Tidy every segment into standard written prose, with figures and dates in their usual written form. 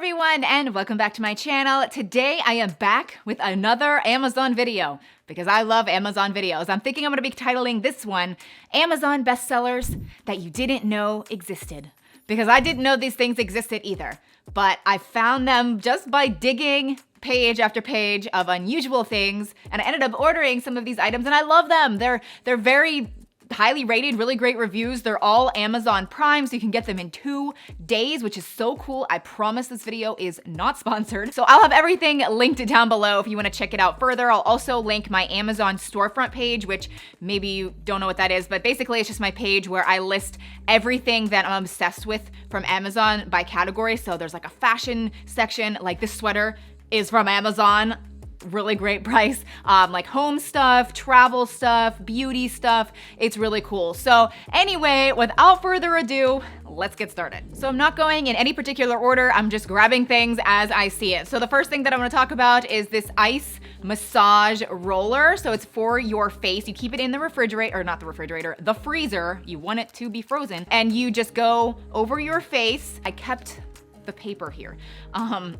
everyone, and welcome back to my channel. Today I am back with another Amazon video because I love Amazon videos. I'm thinking I'm gonna be titling this one, Amazon bestsellers that you didn't know existed. Because I didn't know these things existed either, but I found them just by digging page after page of unusual things, and I ended up ordering some of these items and I love them. They're very highly rated, really great reviews. They're all Amazon Prime, so you can get them in 2 days, which is so cool. I promise this video is not sponsored. So I'll have everything linked down below if you wanna check it out further. I'll also link my Amazon storefront page, which maybe you don't know what that is, but basically it's just my page where I list everything that I'm obsessed with from Amazon by category. So there's like a fashion section, like this sweater is from Amazon. Really great price, like home stuff, travel stuff, beauty stuff. It's really cool. So anyway, without further ado, let's get started. So I'm not going in any particular order. I'm just grabbing things as I see it. So the first thing that I'm gonna talk about is this ice massage roller. So it's for your face. You keep it in the refrigerator, or not the refrigerator, the freezer. You want it to be frozen. And you just go over your face. I kept the paper here.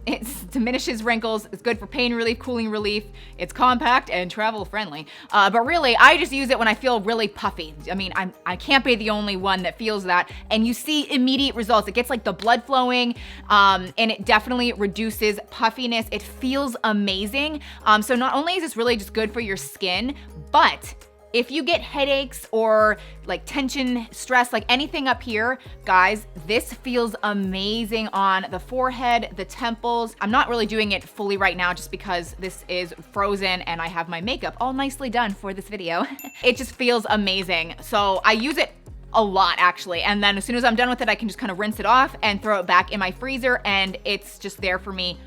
It diminishes wrinkles, it's good for pain relief, cooling relief, it's compact and travel friendly. But really, I just use it when I feel really puffy. I mean, I can't be the only one that feels that, and you see immediate results. It gets like the blood flowing, and it definitely reduces puffiness. It feels amazing. So not only is this really just good for your skin, but if you get headaches or like tension, stress, like anything up here, guys, this feels amazing on the forehead, the temples. I'm not really doing it fully right now just because this is frozen and I have my makeup all nicely done for this video. It just feels amazing. So I use it a lot actually. And then as soon as I'm done with it, I can just kind of rinse it off and throw it back in my freezer, and it's just there for me.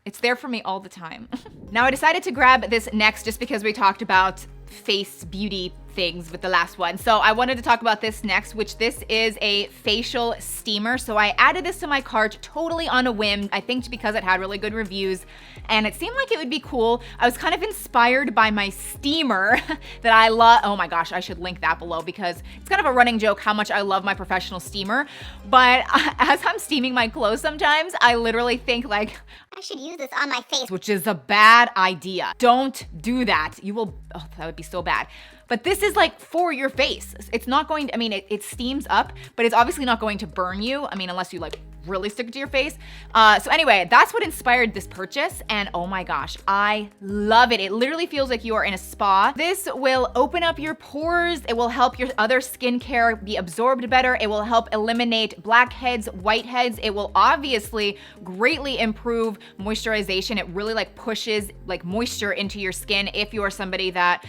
It's there for me all the time. Now I decided to grab this next just because we talked about face beauty things with the last one. So I wanted to talk about this next, which this is a facial steamer. So I added this to my cart totally on a whim, I think because it had really good reviews and it seemed like it would be cool. I was kind of inspired by my steamer that I love. Oh my gosh, I should link that below because it's kind of a running joke how much I love my professional steamer. But as I'm steaming my clothes sometimes, I literally think like, I should use this on my face. Which is a bad idea. Don't do that. You will, oh, that would be so bad. But this is like for your face. It's not going to, I mean, it steams up, but it's obviously not going to burn you. I mean, unless you like really stick it to your face. So anyway, that's what inspired this purchase. And oh my gosh, I love it. It literally feels like you are in a spa. This will open up your pores. It will help your other skincare be absorbed better. It will help eliminate blackheads, whiteheads. It will obviously greatly improve moisturization. It really like pushes like moisture into your skin if you are somebody that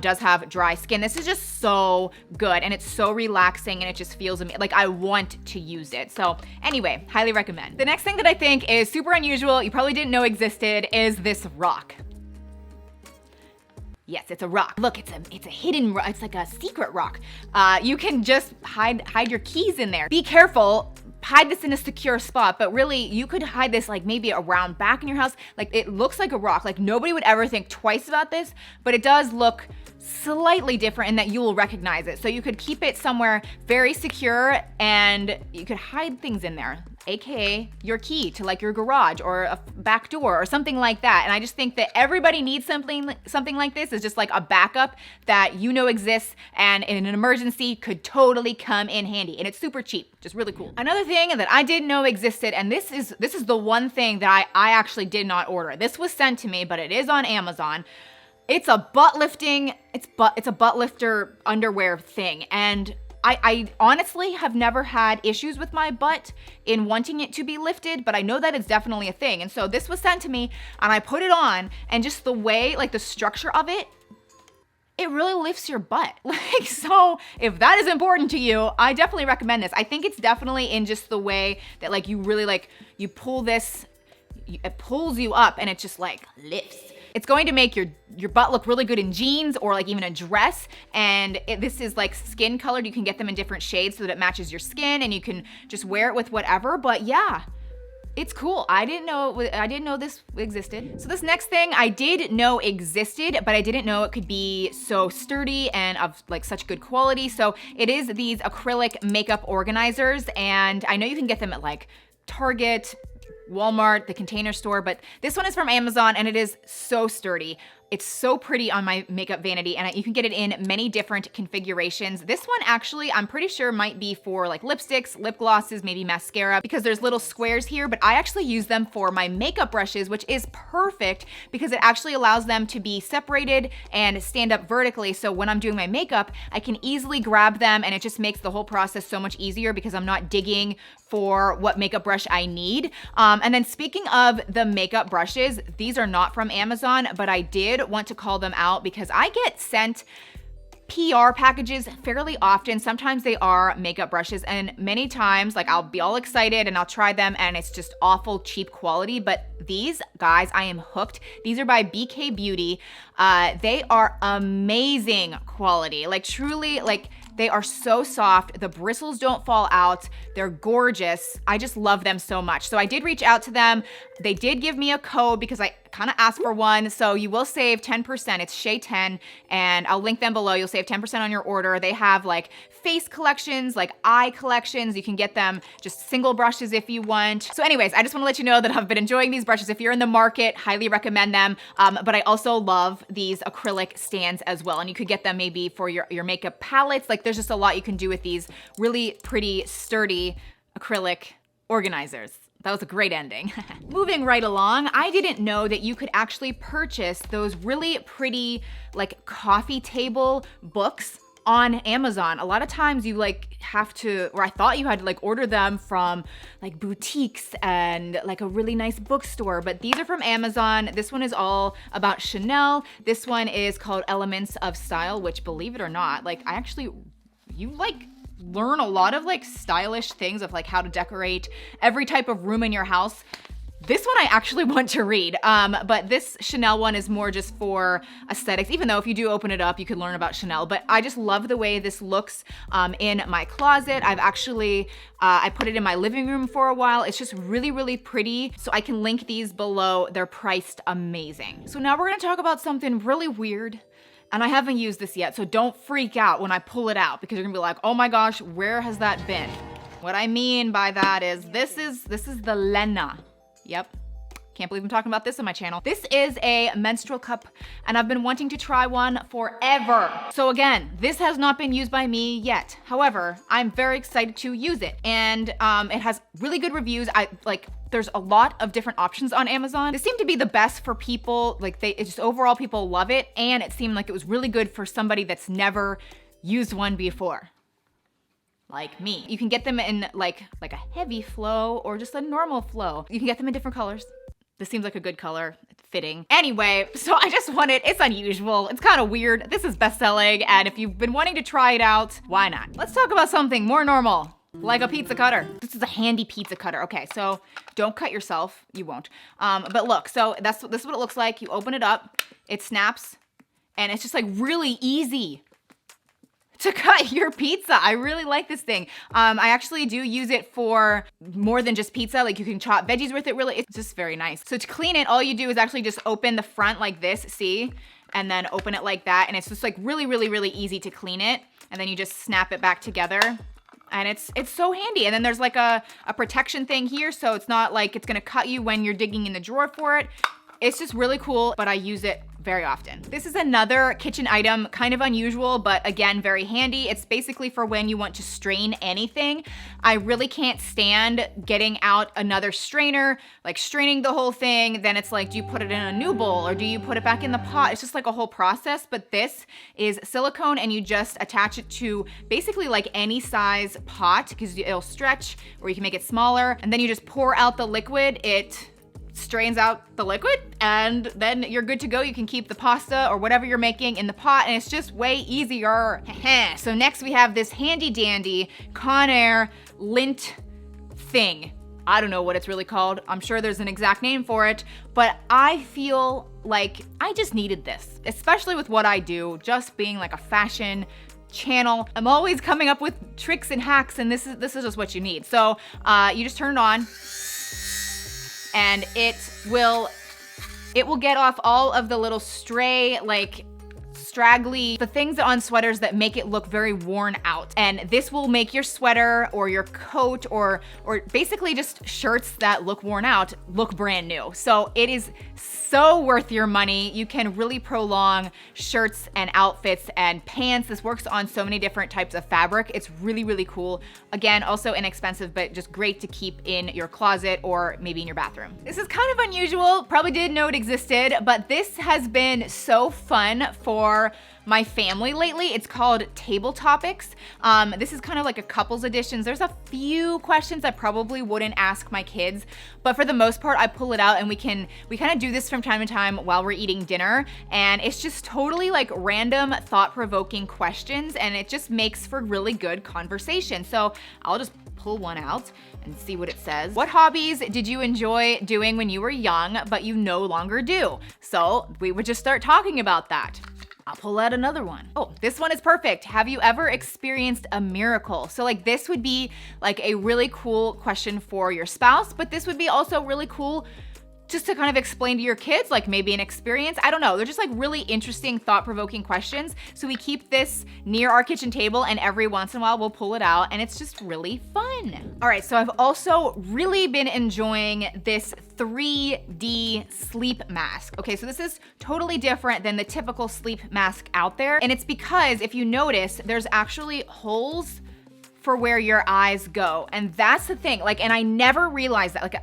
does have dry skin. This is just so good and it's so relaxing and it just feels like I want to use it. So anyway, highly recommend. The next thing that I think is super unusual, you probably didn't know existed, is this rock. Yes, it's a rock. Look, it's a hidden rock. It's like a secret rock. You can just hide your keys in there. Be careful. Hide this in a secure spot, but really you could hide this like maybe around back in your house. Like it looks like a rock. Like nobody would ever think twice about this, but it does look slightly different in that you will recognize it. So you could keep it somewhere very secure and you could hide things in there, AKA your key to like your garage or a back door or something like that. And I just think that everybody needs something like this. Is just like a backup that you know exists and in an emergency could totally come in handy. And it's super cheap, just really cool. Another thing that I didn't know existed, and this is the one thing that I actually did not order. This was sent to me, but it is on Amazon. It's a butt lifting, it's a butt lifter underwear thing. And I honestly have never had issues with my butt in wanting it to be lifted, but I know that it's definitely a thing. And so this was sent to me and I put it on, and just the way, like the structure of it, it really lifts your butt. Like, so if that is important to you, I definitely recommend this. I think it's definitely in just the way that like you really like, you pull this, it pulls you up and it just like lifts. It's going to make your butt look really good in jeans or like even a dress. And this is like skin colored. You can get them in different shades so that it matches your skin and you can just wear it with whatever. But yeah, it's cool. I didn't know this existed. So this next thing I did know existed, but I didn't know it could be so sturdy and of like such good quality. So it is these acrylic makeup organizers. And I know you can get them at like Target, Walmart, the Container Store, but this one is from Amazon and it is so sturdy. It's so pretty on my makeup vanity, and you can get it in many different configurations. This one actually, I'm pretty sure might be for like lipsticks, lip glosses, maybe mascara, because there's little squares here, but I actually use them for my makeup brushes, which is perfect because it actually allows them to be separated and stand up vertically. So when I'm doing my makeup, I can easily grab them, and it just makes the whole process so much easier because I'm not digging for what makeup brush I need. And then speaking of the makeup brushes, these are not from Amazon, but I did want to call them out because I get sent PR packages fairly often. Sometimes they are makeup brushes, and many times like I'll be all excited and I'll try them and it's just awful cheap quality. But these guys, I am hooked. These are by BK Beauty. They are amazing quality. Like truly, like they are so soft. The bristles don't fall out. They're gorgeous. I just love them so much. So I did reach out to them. They did give me a code because I kind of asked for one. So you will save 10%. It's Shea 10, and I'll link them below. You'll save 10% on your order. They have like face collections, like eye collections. You can get them just single brushes if you want. So anyways, I just want to let you know that I've been enjoying these brushes. If you're in the market, highly recommend them. But I also love these acrylic stands as well. And you could get them maybe for your makeup palettes. Like there's just a lot you can do with these really pretty, sturdy acrylic organizers. That was a great ending. Moving right along, I didn't know that you could actually purchase those really pretty like coffee table books on Amazon. A lot of times you like have to, or I thought you had to like order them from like boutiques and like a really nice bookstore, but these are from Amazon. This one is all about Chanel. This one is called Elements of Style, which believe it or not, like you like learn a lot of like stylish things of like how to decorate every type of room in your house. This one I actually want to read, but this Chanel one is more just for aesthetics, even though if you do open it up, you could learn about Chanel. But I just love the way this looks in my closet. I've actually, I put it in my living room for a while. It's just really, really pretty. So I can link these below. They're priced amazing. So now we're gonna talk about something really weird. And I haven't used this yet, so don't freak out when I pull it out because you're gonna be like, oh my gosh, where has that been? What I mean by that is this is the Lena. Yep. Can't believe I'm talking about this on my channel. This is a menstrual cup, and I've been wanting to try one forever. So again, this has not been used by me yet. However, I'm very excited to use it, and it has really good reviews. There's a lot of different options on Amazon. They seem to be the best for people, it's just overall people love it, and it seemed like it was really good for somebody that's never used one before. Like me. You can get them in like a heavy flow or just a normal flow. You can get them in different colors. This seems like a good color, it's fitting. Anyway, so I just wanted, it's unusual, it's kind of weird. This is best-selling, and if you've been wanting to try it out, why not? Let's talk about something more normal, like a pizza cutter. This is a handy pizza cutter. Okay, so don't cut yourself, you won't. But look, so this is what it looks like. You open it up, it snaps, and it's just like really easy to cut your pizza. I really like this thing. I actually do use it for more than just pizza. Like you can chop veggies with it, really. It's just very nice. So to clean it, all you do is actually just open the front like this, see? And then open it like that. And it's just like really, really, really easy to clean it. And then you just snap it back together. And it's so handy. And then there's like a protection thing here. So it's not like it's gonna cut you when you're digging in the drawer for it. It's just really cool, but I use it very often. This is another kitchen item, kind of unusual, but again, very handy. It's basically for when you want to strain anything. I really can't stand getting out another strainer, like straining the whole thing. Then it's like, do you put it in a new bowl or do you put it back in the pot? It's just like a whole process, but this is silicone and you just attach it to basically like any size pot because it'll stretch, or you can make it smaller. And then you just pour out the liquid. It strains out the liquid and then you're good to go. You can keep the pasta or whatever you're making in the pot and it's just way easier. So next we have this handy dandy Conair Lint thing. I don't know what it's really called. I'm sure there's an exact name for it, but I feel like I just needed this, especially with what I do, just being like a fashion channel. I'm always coming up with tricks and hacks and this is just what you need. So you just turn it on, and it will get off all of the little stray straggly, the things on sweaters that make it look very worn out. And this will make your sweater or your coat or basically just shirts that look worn out look brand new. So it is so worth your money. You can really prolong shirts and outfits and pants. This works on so many different types of fabric. It's really, really cool. Again, also inexpensive, but just great to keep in your closet or maybe in your bathroom. This is kind of unusual, probably didn't know it existed, but this has been so fun for my family lately. It's called Table Topics. This is kind of like a couples edition. There's a few questions I probably wouldn't ask my kids, but for the most part, I pull it out and we kind of do this from time to time while we're eating dinner. And it's just totally like random thought-provoking questions, and it just makes for really good conversation. So I'll just pull one out and see what it says. What hobbies did you enjoy doing when you were young, but you no longer do? So we would just start talking about that. I'll pull out another one. Oh, this one is perfect. Have you ever experienced a miracle? So like this would be like a really cool question for your spouse, but this would be also really cool just to kind of explain to your kids, like maybe an experience. I don't know. They're just like really interesting, thought-provoking questions. So we keep this near our kitchen table, and every once in a while we'll pull it out, and it's just really fun. All right, so I've also really been enjoying this 3D sleep mask. Okay, so this is totally different than the typical sleep mask out there. And it's because if you notice, there's actually holes for where your eyes go. And that's the thing, like, and I never realized that. Like,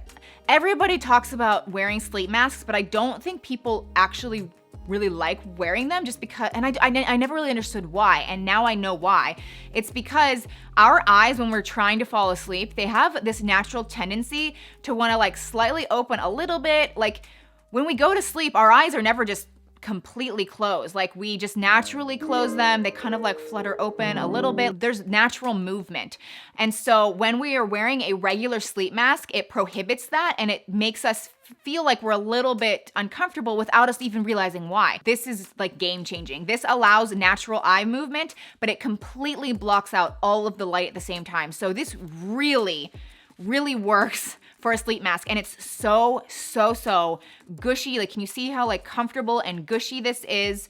everybody talks about wearing sleep masks, but I don't think people actually really like wearing them just because, and I never really understood why, and now I know why. It's because our eyes, when we're trying to fall asleep, they have this natural tendency to wanna like slightly open a little bit. Like when we go to sleep, our eyes are never just completely closed. Like we just naturally close them. They kind of like flutter open a little bit. There's natural movement. And so when we are wearing a regular sleep mask, it prohibits that, and it makes us feel like we're a little bit uncomfortable without us even realizing why. This is like game changing. This allows natural eye movement, but it completely blocks out all of the light at the same time. So this really works for a sleep mask, and it's so gushy. Like, can you see how like comfortable and gushy this is?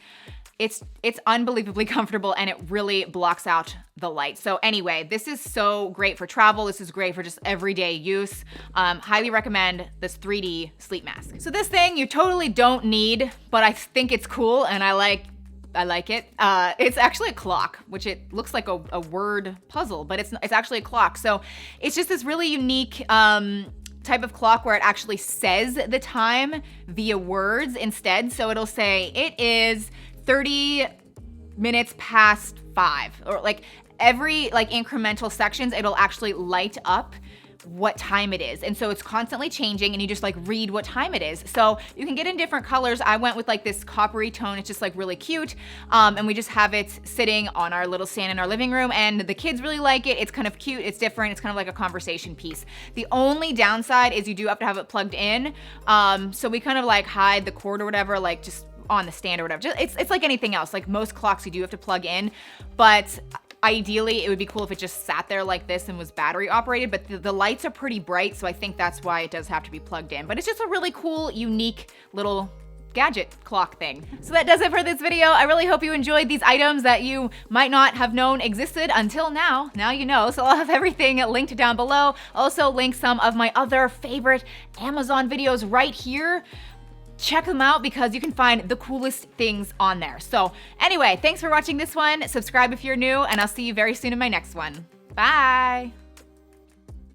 It's unbelievably comfortable, and it really blocks out the light. So anyway, this is so great for travel. This is great for just everyday use. Highly recommend this 3D sleep mask. So this thing you totally don't need, but I think it's cool, and I like it. It's actually a clock, which it looks like a word puzzle, but it's actually a clock. So it's just this really unique type of clock where it actually says the time via words instead. So it'll say it is 30 minutes past 5, or like every like incremental sections, it'll actually light up what time it is. And so it's constantly changing, and you just like read what time it is. So you can get in different colors. I went with like this coppery tone. It's just like really cute. And we just have it sitting on our little stand in our living room, and the kids really like it. It's kind of cute. It's different. It's kind of like a conversation piece. The only downside is you do have to have it plugged in. So we kind of like hide the cord or whatever, like just on the stand or whatever. It's like anything else. Like most clocks you do have to plug in, but ideally, it would be cool if it just sat there like this and was battery operated, but the lights are pretty bright, so I think that's why it does have to be plugged in. But it's just a really cool, unique little gadget clock thing. So that does it for this video. I really hope you enjoyed these items that you might not have known existed until now. Now you know. So I'll have everything linked down below. Also link some of my other favorite Amazon videos right here. Check them out because you can find the coolest things on there. So anyway, thanks for watching this one. Subscribe if you're new, and I'll see you very soon in my next one. Bye.